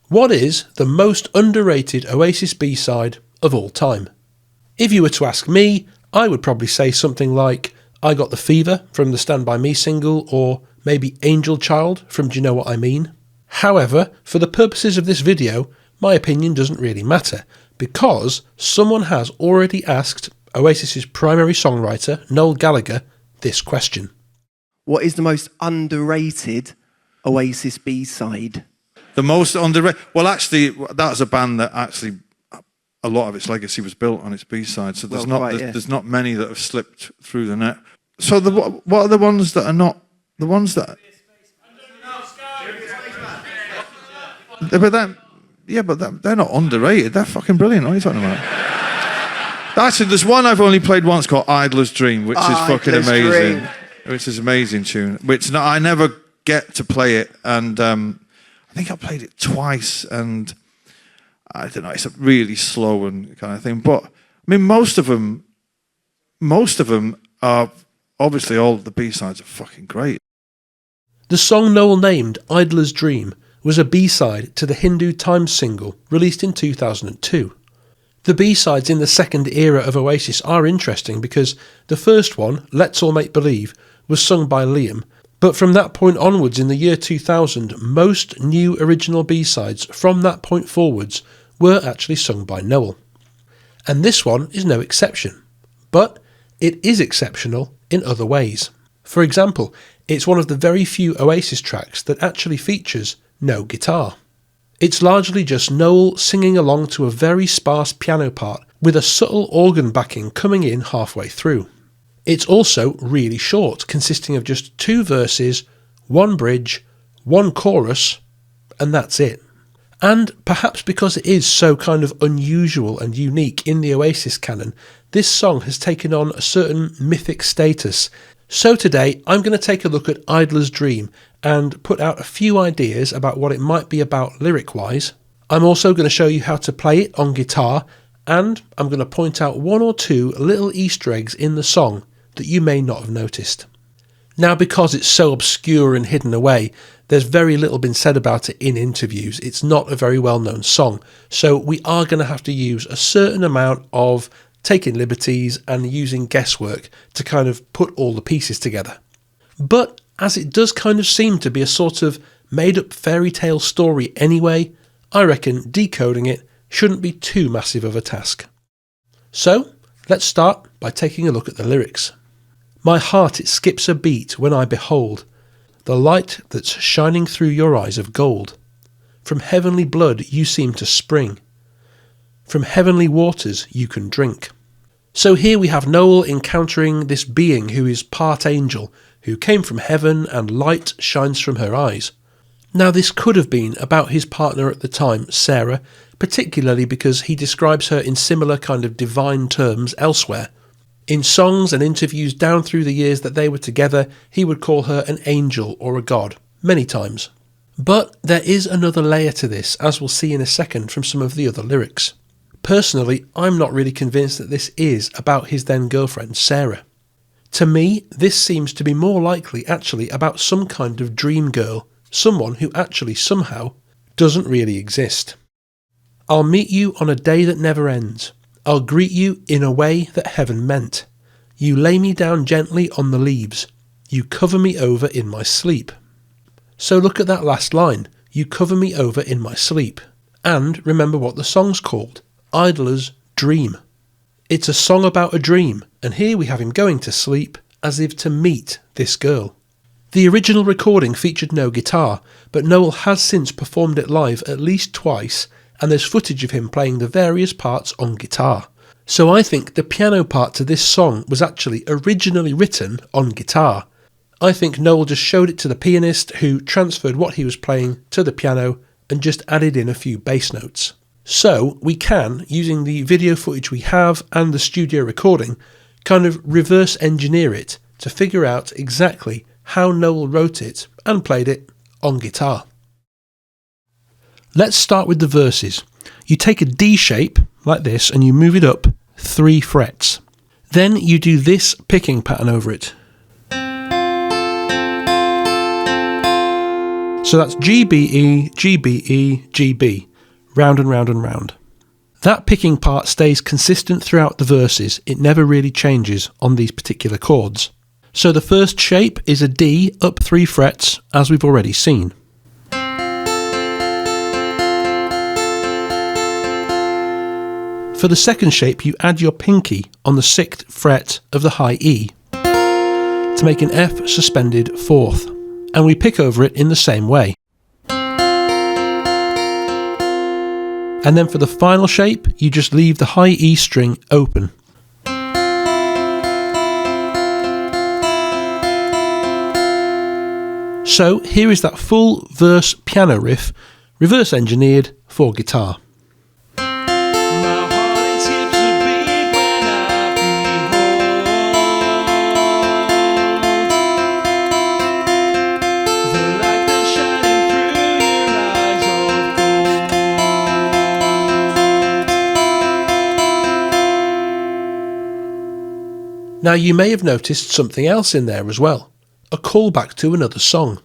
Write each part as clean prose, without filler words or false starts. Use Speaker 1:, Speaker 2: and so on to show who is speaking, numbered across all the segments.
Speaker 1: What is the most underrated Oasis B-side of all time? If you were to ask me, I would probably say something like I Got the Fever from the Stand By Me single, or maybe Angel Child from Do You Know What I Mean? However, for the purposes of this video, my opinion doesn't really matter, because someone has already asked Oasis's primary songwriter, Noel Gallagher, this question.
Speaker 2: What is the most underrated Oasis B-side?
Speaker 3: The most underrated... Well, actually, that's a band that actually... A lot of its legacy was built on its B-side, so there's there's not many that have slipped through the net. So what are the ones that are not... The ones that... But they're not underrated. They're fucking brilliant. What are you talking about? Actually, there's one I've only played once called Idler's Dream, which is fucking amazing. Which is an amazing tune. I never get to play it, and I think I played it twice, and I don't know, it's a really slow and kind of thing. But I mean, most of them are obviously, all the B-sides are fucking great.
Speaker 1: The song Noel named Idler's Dream was a B-side to the Hindu Times single released in 2002. The B-sides in the second era of Oasis are interesting because the first one, Let's All Make Believe, was sung by Liam, but from that point onwards in the year 2000, most new original B-sides from that point forwards were actually sung by Noel. And this one is no exception, but it is exceptional in other ways. For example, it's one of the very few Oasis tracks that actually features no guitar. It's largely just Noel singing along to a very sparse piano part with a subtle organ backing coming in halfway through. It's also really short, consisting of just 2 verses, 1 bridge, 1 chorus, and that's it. And perhaps because it is so kind of unusual and unique in the Oasis canon, this song has taken on a certain mythic status. So today I'm going to take a look at Idler's Dream and put out a few ideas about what it might be about lyric-wise. I'm also going to show you how to play it on guitar, and I'm going to point out 1 or 2 little Easter eggs in the song that you may not have noticed. Now, because it's so obscure and hidden away, there's very little been said about it in interviews. It's not a very well-known song, so we are going to have to use a certain amount of taking liberties and using guesswork to kind of put all the pieces together. But as it does kind of seem to be a sort of made-up fairy tale story anyway, I reckon decoding it shouldn't be too massive of a task. So, let's start by taking a look at the lyrics. My heart, it skips a beat when I behold the light that's shining through your eyes of gold. From heavenly blood you seem to spring. From heavenly waters you can drink. So here we have Noel encountering this being who is part angel, who came from heaven and light shines from her eyes. Now this could have been about his partner at the time, Sarah, particularly because he describes her in similar kind of divine terms elsewhere. In songs and interviews down through the years that they were together, he would call her an angel or a god, many times. But there is another layer to this, as we'll see in a second from some of the other lyrics. Personally, I'm not really convinced that this is about his then girlfriend, Sarah. To me, this seems to be more likely actually about some kind of dream girl, someone who actually somehow doesn't really exist. I'll meet you on a day that never ends. I'll greet you in a way that heaven meant. You lay me down gently on the leaves. You cover me over in my sleep. So look at that last line. You cover me over in my sleep. And remember what the song's called. Idler's Dream. It's a song about a dream, and here we have him going to sleep as if to meet this girl. The original recording featured no guitar, but Noel has since performed it live at least twice, and there's footage of him playing the various parts on guitar. So I think the piano part to this song was actually originally written on guitar. I think Noel just showed it to the pianist, who transferred what he was playing to the piano and just added in a few bass notes. So we can, using the video footage we have and the studio recording, kind of reverse engineer it to figure out exactly how Noel wrote it and played it on guitar. Let's start with the verses. You take a D shape like this and you move it up 3 frets. Then you do this picking pattern over it. So that's GBE, GBE, GB, round and round and round. That picking part stays consistent throughout the verses, it never really changes on these particular chords. So the first shape is a D up 3 frets, as we've already seen. For the second shape, you add your pinky on the 6th fret of the high E to make an F suspended 4th, and we pick over it in the same way. And then for the final shape, you just leave the high E string open. So here is that full verse piano riff, reverse engineered for guitar. Now you may have noticed something else in there as well, a callback to another song.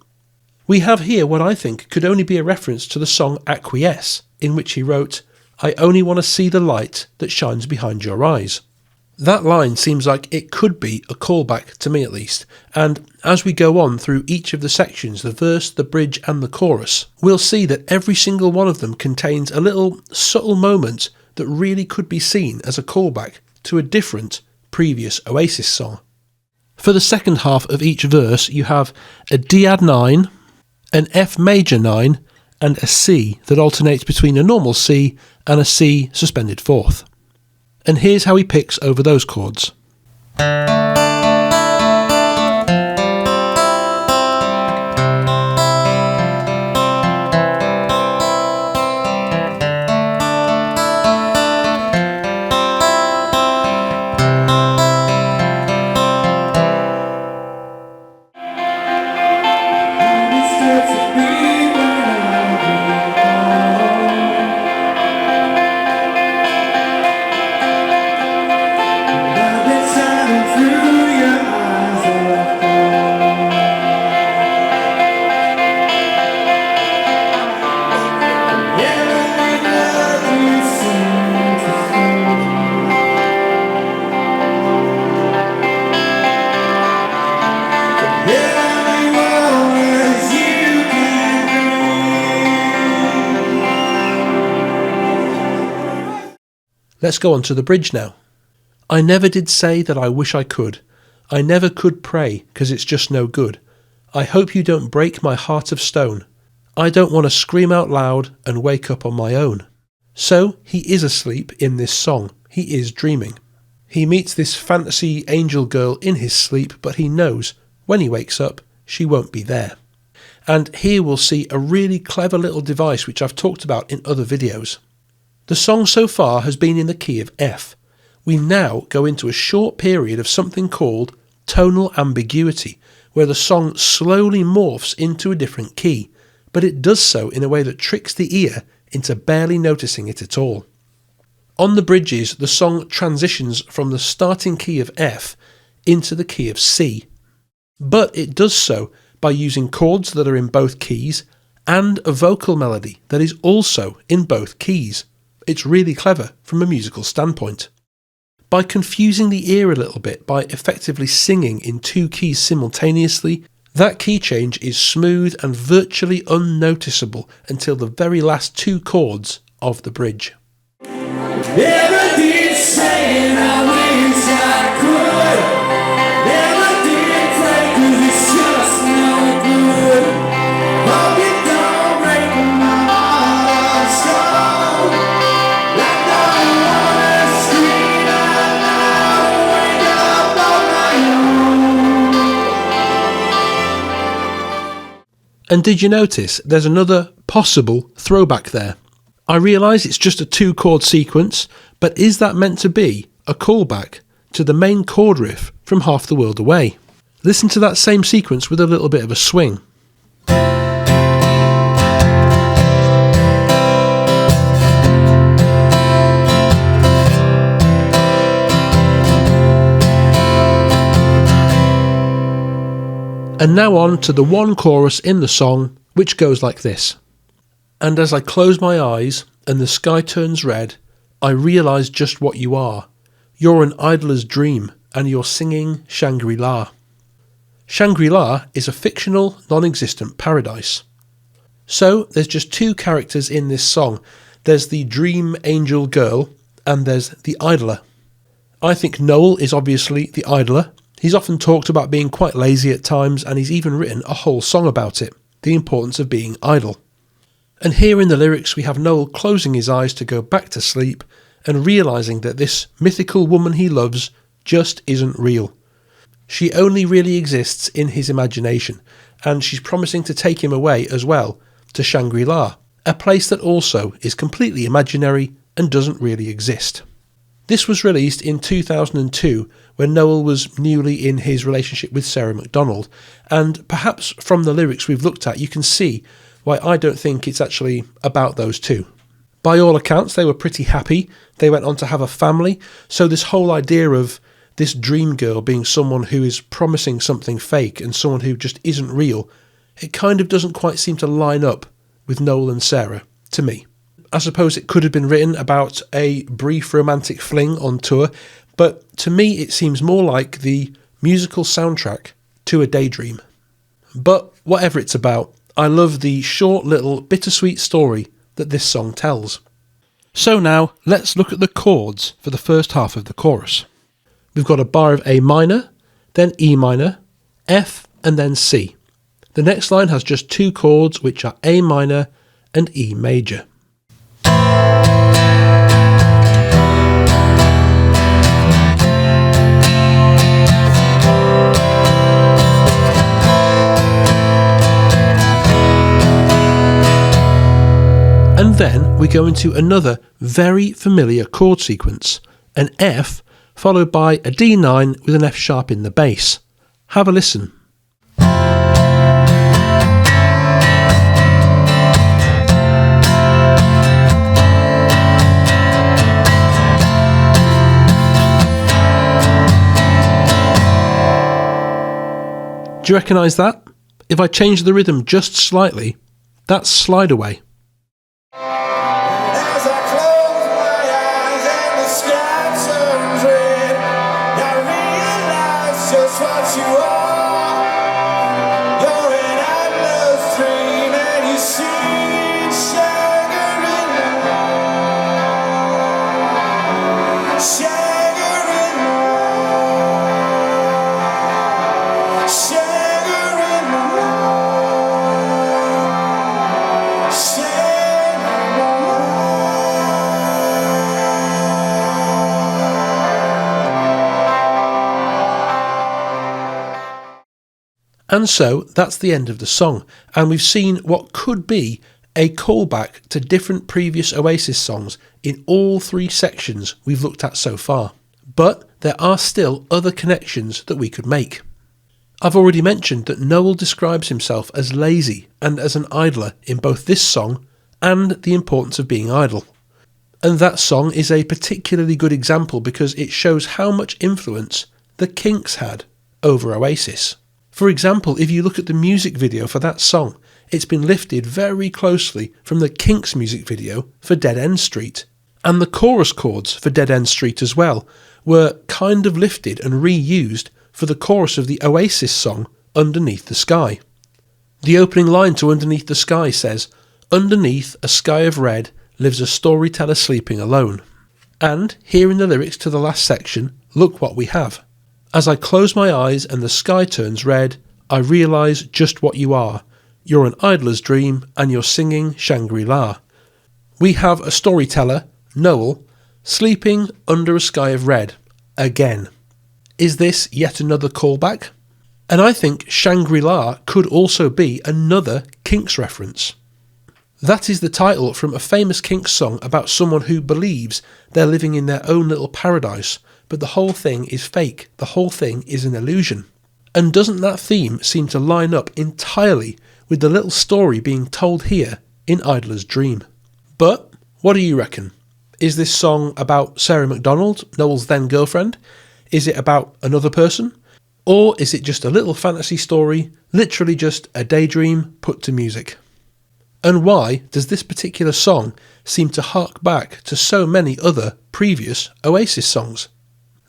Speaker 1: We have here what I think could only be a reference to the song Acquiesce, in which he wrote, "I only want to see the light that shines behind your eyes." That line seems like it could be a callback, to me at least, and as we go on through each of the sections, the verse, the bridge and the chorus, we'll see that every single one of them contains a little subtle moment that really could be seen as a callback to a different previous Oasis song. For the second half of each verse, you have a D add 9, an F major 9, and a C that alternates between a normal C and a C suspended 4th. And here's how he picks over those chords. Let's go on to the bridge now. I never did say that I wish I could. I never could pray, 'cause it's just no good. I hope you don't break my heart of stone. I don't want to scream out loud and wake up on my own. So he is asleep in this song. He is dreaming. He meets this fantasy angel girl in his sleep, but he knows when he wakes up, she won't be there. And here we'll see a really clever little device which I've talked about in other videos. The song so far has been in the key of F. We now go into a short period of something called tonal ambiguity, where the song slowly morphs into a different key, but it does so in a way that tricks the ear into barely noticing it at all. On the bridges, the song transitions from the starting key of F into the key of C, but it does so by using chords that are in both keys and a vocal melody that is also in both keys. It's really clever from a musical standpoint. By confusing the ear a little bit by effectively singing in 2 keys simultaneously, that key change is smooth and virtually unnoticeable until the very last 2 chords of the bridge.
Speaker 4: Never did say I wish I could. Never did pray 'cause it's just no good. Hope you don't break my heart strong. Like I wanna scream out loud, wake up on my own.
Speaker 1: And did you notice there's another possible throwback there? I realise it's just a 2-chord sequence, but is that meant to be a callback to the main chord riff from Half the World Away? Listen to that same sequence with a little bit of a swing. And now on to the one chorus in the song which goes like this. And as I close my eyes and the sky turns red, I realise just what you are. You're an idler's dream and you're singing Shangri-La. Shangri-La is a fictional, non-existent paradise. So there's just two characters in this song. There's the dream angel girl and there's the idler. I think Noel is obviously the idler. He's often talked about being quite lazy at times, and he's even written a whole song about it, the importance of being idle. And here in the lyrics we have Noel closing his eyes to go back to sleep and realising that this mythical woman he loves just isn't real. She only really exists in his imagination, and she's promising to take him away as well to Shangri-La, a place that also is completely imaginary and doesn't really exist. This was released in 2002 when Noel was newly in his relationship with Sarah McDonald, and perhaps from the lyrics we've looked at you can see why I don't think it's actually about those two. By all accounts they were pretty happy, they went on to have a family, so this whole idea of this dream girl being someone who is promising something fake and someone who just isn't real, it kind of doesn't quite seem to line up with Noel and Sarah, to me. I suppose it could have been written about a brief romantic fling on tour, but to me it seems more like the musical soundtrack to a daydream. But whatever it's about, I love the short little bittersweet story that this song tells. So now let's look at the chords for the first half of the chorus. We've got a bar of A minor, then E minor, F and then C. The next line has just two chords, which are A minor and E major. And then we go into another very familiar chord sequence, an F followed by a D9 with an F sharp in the bass. Have a listen. Do you recognise that? If I change the rhythm just slightly, that's Slide Away.
Speaker 4: As I close my eyes and the sky turns red, I realize just what you are. You're an endless dream and you see Shangri-La. Shangri-La.
Speaker 1: And so that's the end of the song, and we've seen what could be a callback to different previous Oasis songs in all three sections we've looked at so far. But there are still other connections that we could make. I've already mentioned that Noel describes himself as lazy and as an idler in both this song and the importance of being idle. And that song is a particularly good example because it shows how much influence the Kinks had over Oasis. For example, if you look at the music video for that song, it's been lifted very closely from the Kinks music video for Dead End Street. And the chorus chords for Dead End Street as well were kind of lifted and reused for the chorus of the Oasis song Underneath the Sky. The opening line to Underneath the Sky says, "Underneath a sky of red lives a storyteller sleeping alone." And here in the lyrics to the last section, look what we have. As I close my eyes and the sky turns red, I realise just what you are. You're an idler's dream and you're singing Shangri-La. We have a storyteller, Noel, sleeping under a sky of red, again. Is this yet another callback? And I think Shangri-La could also be another Kinks reference. That is the title from a famous Kinks song about someone who believes they're living in their own little paradise, but the whole thing is fake, the whole thing is an illusion. And doesn't that theme seem to line up entirely with the little story being told here in Idler's Dream? But what do you reckon? Is this song about Sarah McDonald, Noel's then girlfriend? Is it about another person? Or is it just a little fantasy story, literally just a daydream put to music? And why does this particular song seem to hark back to so many other previous Oasis songs?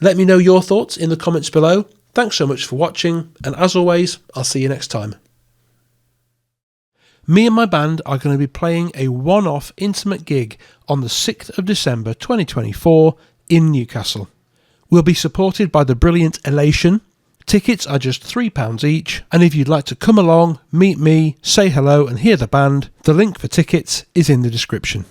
Speaker 1: Let me know your thoughts in the comments below. Thanks so much for watching, and as always, I'll see you next time. Me and my band are going to be playing a one-off intimate gig on the 6th of December 2024 in Newcastle. We'll be supported by the brilliant Elation. Tickets are just £3 each, and if you'd like to come along, meet me, say hello and hear the band, the link for tickets is in the description.